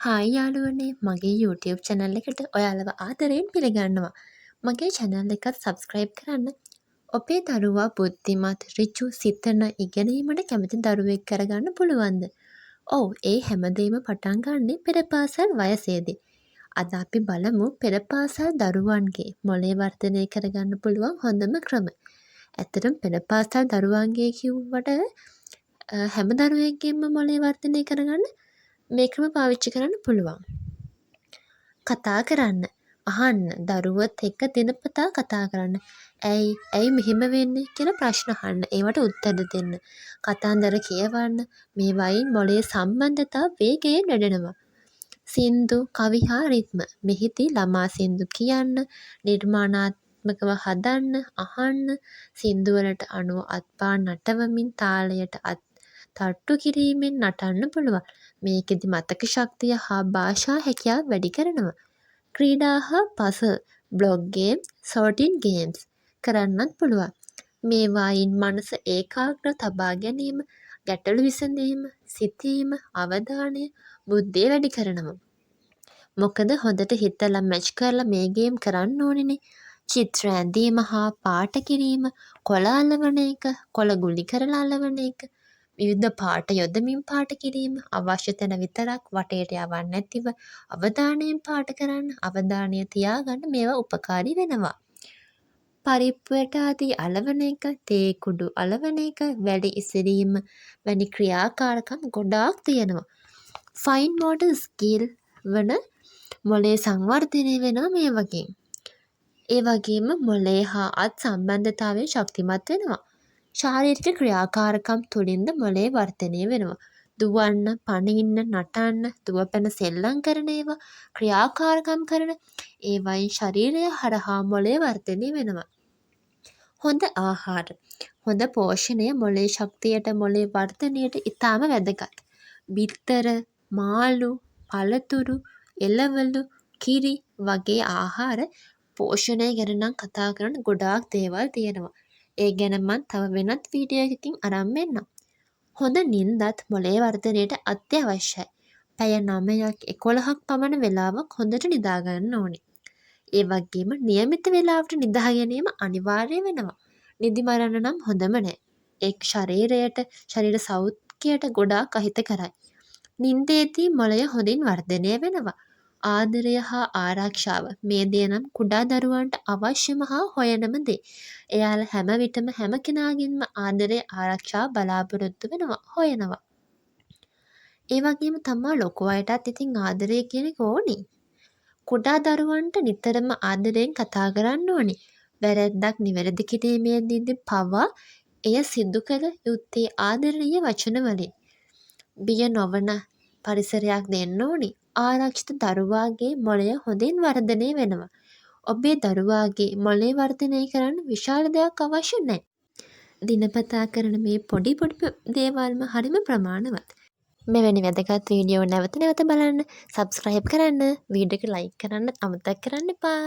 Hi යාළුවනේ මගේ YouTube channel එකට ඔයාලව ආදරයෙන් පිළිගන්නවා. මගේ channel එකත් subscribe කරන්න. ඔබේ දරුවා බුද්ධිමත්, ඍජු, සිතන, ඉගෙනීමට කැමති දරුවෙක් කරගන්න පුළුවන්ද? ඔව්, ඒ හැමදේම පටන් ගන්නේ පෙර පාසල් වයසේදී. අද අපි බලමු පෙර පාසල් දරුවන්ගේ මොළේ වර්ධනය කරගන්න පුළුවන් හොඳම ක්‍රම. ඇත්තටම පෙර පාසල් දරුවන්ගේ කිව්වට හැම දරුවෙක්ගේම මොළේ වර්ධනය කරගන්න මේ ක්‍රම පාවිච්චි කරන්න පුළුවන්. කතා කරන්න. අහන්න. දරුවොත් එක්ක දිනපතා කතා කරන්න. ඇයි මෙහෙම වෙන්නේ කියලා ප්‍රශ්න අහන්න. ඒවට උත්තර දෙන්න. කතාන්දර කියවන්න. මේවායින් මොළයේ සම්බන්ධතා වේගයෙන් වැඩෙනවා. සින්දු, කවි හා රිද්ම. මෙහිදී ළමා සින්දු කියන්න, නිර්මාණාත්මකව හදන්න, අහන්න, සින්දු වලට අනුව අත්පා නටවමින් තාලයට තට්ටු කිරීමෙන් නටන්න පුළුවන්. මේකෙදි මතක ශක්තිය හා භාෂා හැකියාව වැඩි කරනවා. ක්‍රීඩා හා පසල්, බ්ලොග් ගේම්, සෝටින් ගේම්ස් කරන්නත් පුළුවන්. මේවායින් මනස ඒකාග්‍ර තබා ගැනීම, ගැටලු විසඳීම, සිතීම, අවධානය, බුද්ධිය වැඩි කරනවා. මොකද හොඳට හිතලා මැච් කරලා මේ ගේම් කරන්න ඕනෙනේ. චිත්‍ර ඇඳීම හා පාට කිරීම, කොළ අලවන එක, කොළ ගුලි කරලා අලවන එක, විවිධ පාට යොදමින් පාට කිරීම, අවශ්‍ය තැන විතරක් වටේට යවන්නේ නැතිව අවධානයෙන් පාට කරන්න, අවධානය තියාගන්න මේවා උපකාරී වෙනවා. පරිප්පුවට ආදී අලවන එක, තේ කුඩු අලවන එක, වැඩි ඉසිරීම වැනි ක්‍රියාකාරකම් ගොඩාක් තියෙනවා. ෆයින් මෝටර් ස්කිල් වන මොළේ සංවර්ධනය වෙනවා මේ වගේ. ඒ වගේම මොළේ හා අත් සම්බන්ධතාවය ශක්තිමත් වෙනවා. ශාරීරික ක්‍රියාකාරකම් තුළින්ද මොළේ වර්ධනය වෙනවා. දුවන්න, පනින්න, නටන්න, දුවපැන සෙල්ලම් කරන ඒවා, ක්‍රියාකාරකම් කරන ඒවයින් ශරීරය හරහා මොළේ වර්ධනය වෙනවා. හොඳ ආහාර. හොඳ පෝෂණය මොළේ ශක්තියට, මොළේ වර්ධනයට ඉතාම වැදගත්. බිත්තර, මාළු, පළතුරු, එළවලු, කිරි වගේ ආහාර පෝෂණය ගැන නම් කතා කරන්න ගොඩාක් දේවල් තියෙනවා. ඒ ගැන මම තව වෙනත් වීඩියෝ එකකින් අරන් එන්නම්. හොඳ නිින්දත් මොළේ වර්ධනයට අත්‍යවශ්‍යයි. පැය 9ක් 11ක් පමණ වේලාවක් හොඳට නිදා ගන්න ඕනේ. ඒ වගේම નિયમિત වේලාවට නිදා ගැනීම අනිවාර්ය වෙනවා. නිදි මරන්න නම් හොඳම නෑ. ඒක ශරීර සෞඛ්‍යයට ගොඩාක් අහිතකරයි. නිින්දේදී මොළය හොඳින් වර්ධනය වෙනවා. ආදරය හා ආරක්ෂාව මේ දේ නම් කුඩා දරුවන්ට අවශ්‍යම හා හොයනම දේ. එයාලා හැම විටම හැම කෙනාගින්ම ආදරය ආරක්ෂාව බලාපොරොත්තු වෙනවා, හොයනවා. ඒ වගේම තමා ලොකු අයටත් ඉතින් ආදරය කියන එක ඕනේ. කුඩා දරුවන්ට නිතරම ආදරයෙන් කතා කරන්න ඕනේ. වැරැද්දක් නිවැරදි කිරීමේදී පවා එය සිදු කළ යුත්තේ ආදරණීය වචන වලින්. බිය නොවන පරිසරයක් දෙන්න ඕනේ. ආරක්ෂිත දරුවාගේ මොළය හොඳින් වර්ධනය වෙනවා. ඔබේ දරුවාගේ මොළේ වර්ධනය කරන්න විශාල දෙයක් අවශ්‍ය නැහැ. දිනපතා කරන මේ පොඩි දේවල්ම හරිම ප්‍රමාණවත්. මෙවැනි වැදගත් වීඩියෝ නැවත බලන්න, subscribe කරන්න, වීඩියෝ එක like කරන්න අමතක කරන්න එපා.